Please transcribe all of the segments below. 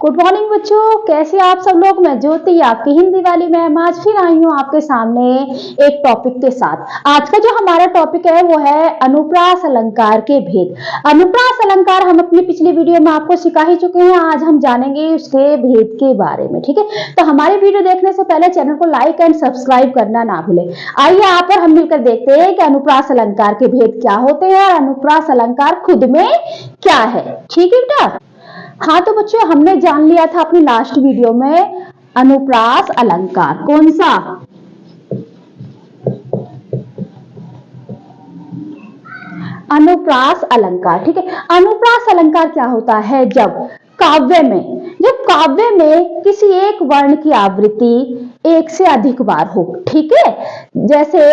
Good morning बच्चों, कैसे आप सब लोग। मैं ज्योति, आपकी हिंदी वाली मैम, आज फिर आई हूँ आपके सामने एक टॉपिक के साथ। आज का जो हमारा टॉपिक है वो है अनुप्रास अलंकार के भेद। अनुप्रास अलंकार हम अपनी पिछली वीडियो में आपको सिखा ही चुके हैं, आज हम जानेंगे उसके भेद के बारे में। ठीक है, तो हमारी वीडियो देखने से पहले चैनल को लाइक एंड सब्सक्राइब करना ना भूलें। आइए आप और हम मिलकर देखते हैं कि अनुप्रास अलंकार के भेद क्या होते हैं और अनुप्रास अलंकार खुद में क्या है। ठीक है बेटा। हाँ तो बच्चों, हमने जान लिया था अपनी लास्ट वीडियो में अनुप्रास अलंकार। कौन सा? अनुप्रास अलंकार। ठीक है, अनुप्रास अलंकार क्या होता है? जब काव्य में किसी एक वर्ण की आवृत्ति एक से अधिक बार हो। ठीक है, जैसे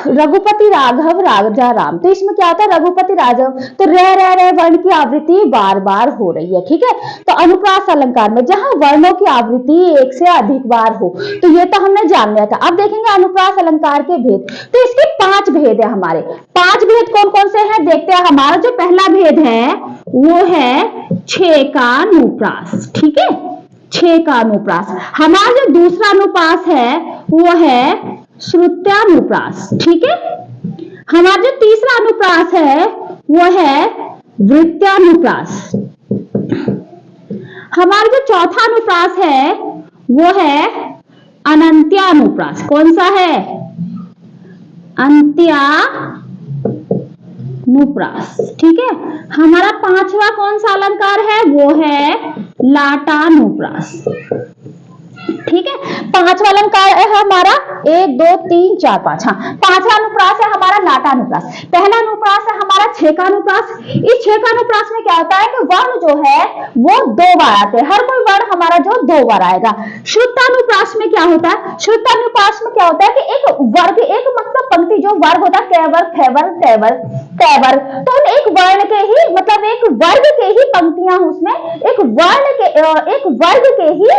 रघुपति राघव राजा राम, तो इसमें क्या होता है? रघुपति राघव, तो रह वर्ण की आवृत्ति बार बार हो रही है। ठीक है, तो अनुप्रास अलंकार में जहां वर्णों की आवृत्ति एक से अधिक बार हो, तो ये तो हमने जान लिया था। अब देखेंगे अनुप्रास अलंकार के भेद। तो इसके 5 भेद है हमारे। 5 भेद कौन कौन से हैं देखते हैं। हमारा जो पहला भेद है वो है छेकानुप्रास। ठीक है, छेकानुप्रास। हमारा जो दूसरा अनुप्रास है वो है श्रुत्यानुप्रास। ठीक है, हमारा जो तीसरा अनुप्रास है वो है वृत्यानुप्रास। हमारा जो चौथा अनुप्रास है वो है अनंत्यानुप्रास। कौन सा है? अंत्यानुप्रास। ठीक है, हमारा 5वां कौन सा अलंकार है? वो है लाटानुप्रास। ठीक है, 5वां अलंकार है हमारा 1 2 3 4 5। हाँ, 5वां अनुप्रास है हमारा लाटानुप्रास। पहला अनुप्रास है हमारा छेकानुप्रास। इस छेकानुप्रास में क्या होता है कि वर्ण जो है वो 2 बार आते हैं। हर कोई वर्ण हमारा जो 2 बार आएगा। श्रुतानुप्रास में क्या होता है? श्रुतानुप्रास में क्या होता है कि एक वर्ग, एक मतलब पंक्ति, जो वर्ग होता है कैवर खैबर तैवर तैवर, तो एक वर्ण के ही मतलब एक वर्ग के ही पंक्तियां, उसमें एक वर्ग के ही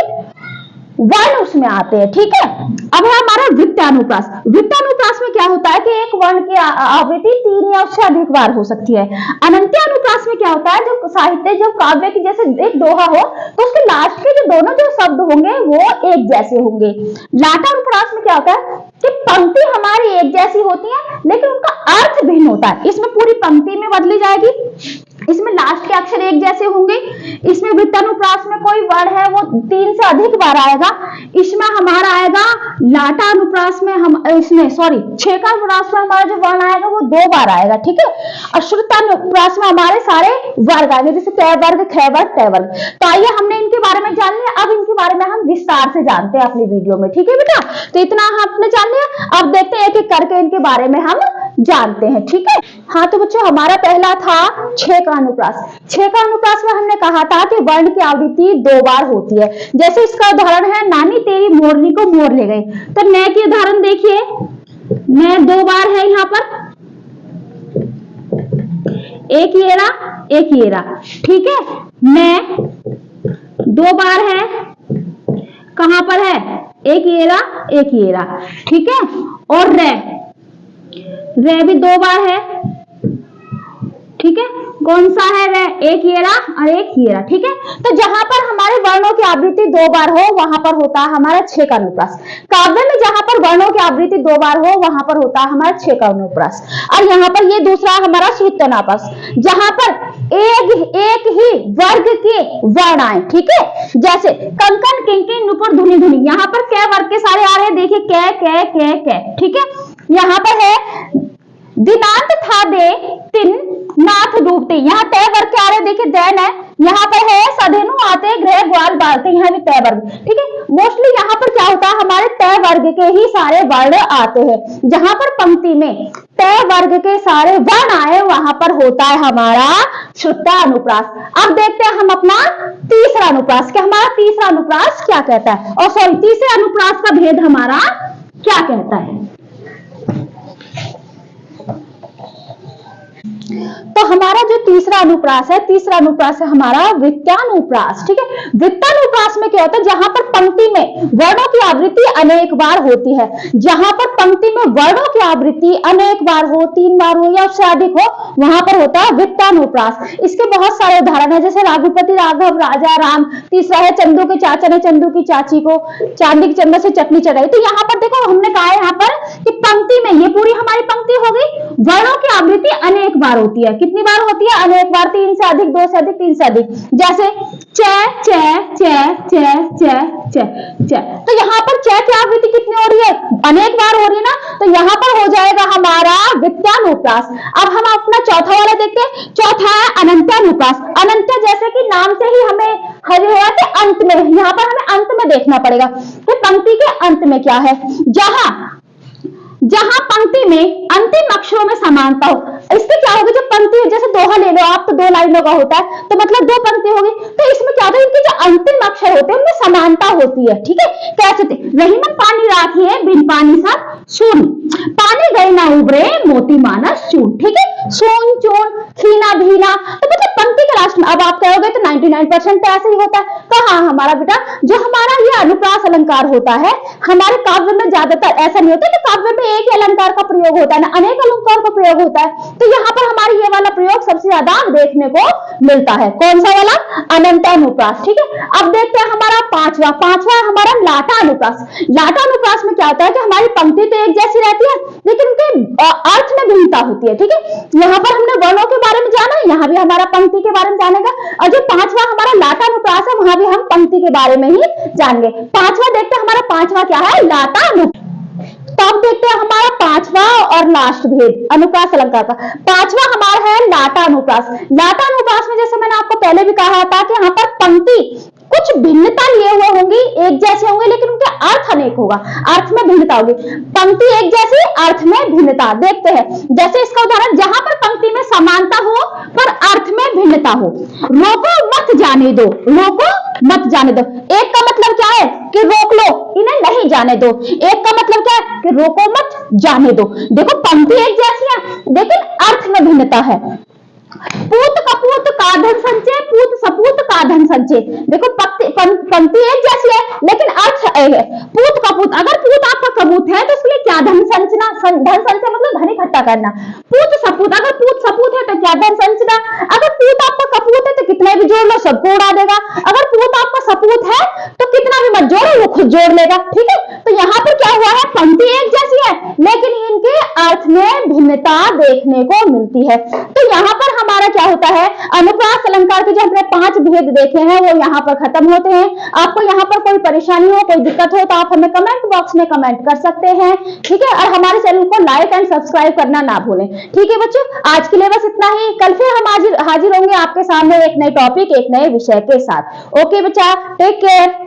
वर्ण उसमें आते हैं। ठीक है, अब है हमारा वृत्तानुप्रास। वृत्तानुप्रास में क्या होता है कि एक वर्ण की आवृत्ति 3 या उससे अधिक बार हो सकती है। अनंत्यानुप्रास में क्या होता है? जो साहित्य, जब काव्य की जैसे एक दोहा हो तो उसके लास्ट के जो दोनों जो शब्द होंगे वो एक जैसे होंगे। लाटानुप्रास में क्या होता है कि पंक्ति हमारी एक जैसी होती है लेकिन उनका अर्थ भिन्न होता है। इसमें पूरी पंक्ति में बदली जाएगी, इसमें लास्ट के अक्षर एक जैसे होंगे। इसमें वृत्तानुप्रास में कोई वर्ण है वो 3 से अधिक बार आएगा। इसमें हमारा आएगा लाटानुप्रास में छेकानुप्रास में हमारा जो वर्ण आएगा वो 2 बार आएगा। ठीक है, और श्रुतानुप्रास में हमारे सारे वर्ग आएंगे, जैसे कै वर्ग खे वर्ग तै वर्ग। तो आइए हमने इनके बारे में जान लिया, अब इनके बारे में हम विस्तार से जानते हैं अपनी वीडियो में। ठीक है बेटा, तो इतना हमने जान लिया। अब देखते हैं एक-एक करके इनके बारे में हम जानते हैं। ठीक है, हाँ तो बच्चों, हमारा पहला था छेकानुप्रास। छेकानुप्रास में हमने कहा था कि वर्ण की आवृत्ति 2 बार होती है। जैसे इसका उदाहरण है, नानी तेरी मोरनी को मोर ले गई। तो न की उदाहरण देखिए, न 2 बार है यहाँ पर, एक ये रहा। ठीक है, न 2 बार है, कहां पर है? एक ये रहा। ठीक है, और रे भी 2 बार है। ठीक है, कौन सा है रे? एक ये रहा और एक ये रहा। ठीक है, तो जहां पर हमारे वर्णों की आवृत्ति 2 बार हो वहां पर होता है हमारा छेकानुप्रास। काव्य में जहां पर वर्णों की आवृत्ति 2 बार हो वहां पर होता है हमारा छेकानुप्रास। और यहाँ पर ये दूसरा हमारा श्रुत्यानुप्रास, जहां पर एक ही वर्ग के वर्ण आए। ठीक है, जैसे कंकन किंकिन नुपुर धुनी धुनी, यहाँ पर कै वर्ग के सारे आ रहे हैं। देखिए कै। ठीक है, यहाँ पर है दिनांत था दे तिन नाथ डूबते, यहाँ तय वर्ग के आ रहे, देखिए दैन है। यहाँ पर है सधेनु आते गृह ग्वाल बालते, यहाँ भी तय वर्ग। ठीक है, मोस्टली यहाँ पर क्या होता है? हमारे तय वर्ग के ही सारे वर्ण आते हैं। जहां पर पंक्ति में तय वर्ग के सारे वर्ण आए वहां पर होता है हमारा श्रुत्यानुप्रास। अब देखते हैं हम अपना तीसरा अनुप्रास, कि हमारा तीसरा अनुप्रास क्या कहता है, और तीसरे अनुप्रास का भेद हमारा क्या कहता है। तो हमारा जो तीसरा अनुप्रास है, तीसरा अनुप्रास है हमारा वित्तानुप्रास। ठीक है, वित्तानुप्रास में क्या होता है, जहां पर पंक्ति में वर्णों की आवृत्ति अनेक बार होती है, जहां पर पंक्ति में वर्णों की आवृत्ति अनेक बार हो, 3 बार हो या उससे अधिक हो, वहां पर होता है वित्तानुप्रास। इसके बहुत सारे उदाहरण है, जैसे रघुपति राघव राजा राम। तीसरा है चंदू के चाचा ने चंदू की चाची को चांदी की चम्मच से चटनी चढ़ाई। तो यहाँ पर देखो हमने कहा है यहाँ पर कि पंक्ति में, ये पूरी हमारी पंक्ति हो गई, वर्णों की आवृत्ति अनेक बार होती है। कितनी बार होती है? अनेक बार, 3 से अधिक, 2 से अधिक, 3 से अधिक। जैसे च च च च च च च, तो यहाँ पर च की आवृत्ति कितनी हो रही है? अनेक बार हो रही है ना, तो यहाँ पर हो जाएगा हमारा वित्तानुप्रास। अब हम अपना चौथा वाला देखते हैं। चौथा है अनंतानुप्रास। अनंत जैसे कि नाम से ही हमें हरे हुआ कि अंत में, यहाँ पर हमें अंत में देखना पड़ेगा कि पंक्ति के अंत में क्या है। जहां पंक्ति में अंतिम अक्षरों में समानता हो। इससे क्या होगा, जब पंक्ति जैसे दोहा ले लो आप, तो 2 लाइनों का होता है, तो मतलब 2 पंक्ति होगी, तो इसमें क्या होता है, इनके जो अंतिम अक्षर होते हैं उनमें समानता होती है। ठीक है, कैसे? रहीमन पानी राखी है बिन पानी सा सुन, पानी गए ना उबरे मोती मानस चून। ठीक है, सुन चून खीना भीना, तो मतलब पंक्ति के लास्ट में। अब आप कहोगे तो 99% तो ऐसे ही होता है। तो हाँ हमारा बेटा, जो हमारा ये अनुप्रास अलंकार होता है, हमारे काव्य में ज्यादातर ऐसा नहीं होता कि काव्य में एक ही अलंकार का प्रयोग होता है ना, अनेक अलंकार का प्रयोग होता है। तो यहाँ पर हमारी ये वाला प्रयोग सबसे ज्यादा देखने को मिलता है। कौन सा वाला? अनंतानुप्रास। ठीक है, अब देखते हैं हमारा पांचवा है हमारा लाटा अनुप्रास। लाटा अनुप्रास में क्या होता है कि हमारी पंक्ति तो एक जैसी रहती है, लेकिन उनके अर्थ में भिन्नता होती है। ठीक है, यहाँ पर हमने वर्णों के बारे में जाना, यहाँ भी हमारा पंक्ति के बारे में जानेगा। और जो पांचवा हमारा लाटा अनुप्रास है, वहां भी हम पंक्ति के बारे में ही जानेंगे। पांचवा देखते हैं, हमारा पांचवा क्या है? लाटा अनुप्रास। तो अब देखते हैं हमारा पांचवा और लास्ट भेद अनुप्रास अलंकार का। पांचवा हमारा है लाटा अनुप्रास। लाटा अनुप्रास में जैसे मैंने आपको पहले भी कहा था कि यहाँ पर पंक्ति कुछ भिन्नता लिए हुए होंगी, एक जैसे होंगे, लेकिन उनके अर्थ अनेक होगा, अर्थ में भिन्नता होगी। पंक्ति एक जैसी, अर्थ में भिन्नता। देखते हैं जैसे इसका उदाहरण, जहां पर पंक्ति में समानता हो पर अर्थ में भिन्नता हो। रोको मत जाने दो, रोको मत जाने दो। एक का मतलब क्या है कि रोक लो, इन्हें नहीं जाने दो। एक का मतलब क्या है कि रोको मत जाने दो। देखो पंक्ति एक जैसी है, लेकिन अर्थ में भिन्नता है। पूत कपूत का धन संचय, पूत सपूत का धन संचय। देखो पंक्ति एक जैसी है, लेकिन अर्थ एक है। पूत कपूत, अगर पूत आपका कपूत है तो उसके लिए क्या धन संचना? धन संचय मतलब धन इकट्ठा करना। पूत सपूत, अगर पूत सपूत है तो क्या धन संचना? अगर पूत आपका कपूत है तो कितना भी जोड़ लो सबको उड़ा देगा। अगर पूत आपका सपूत है तो कितना भी मत जोड़ो, वो खुद जोड़ लेगा। ठीक है, तो यहाँ पर क्या हुआ है, पंक्ति एक जैसी है, लेकिन इनके अर्थ में भिन्नता देखने को मिलती है। तो यहाँ पर हमारा क्या होता है, अनुप्रास अलंकार के जो हमने 5 भेद देखे हैं वो यहाँ पर खत्म होते हैं। आपको यहाँ पर कोई परेशानी हो, कोई दिक्कत हो, तो आप हमें कमेंट बॉक्स में कमेंट कर सकते हैं। ठीक है, और हमारे चैनल को लाइक एंड सब्सक्राइब करना ना भूलें। ठीक है बच्चों, आज के लिए बस इतना ही। कल फिर हम हाजिर होंगे आपके सामने एक नए टॉपिक, एक नए विषय के साथ। ओके बच्चा, टेक केयर।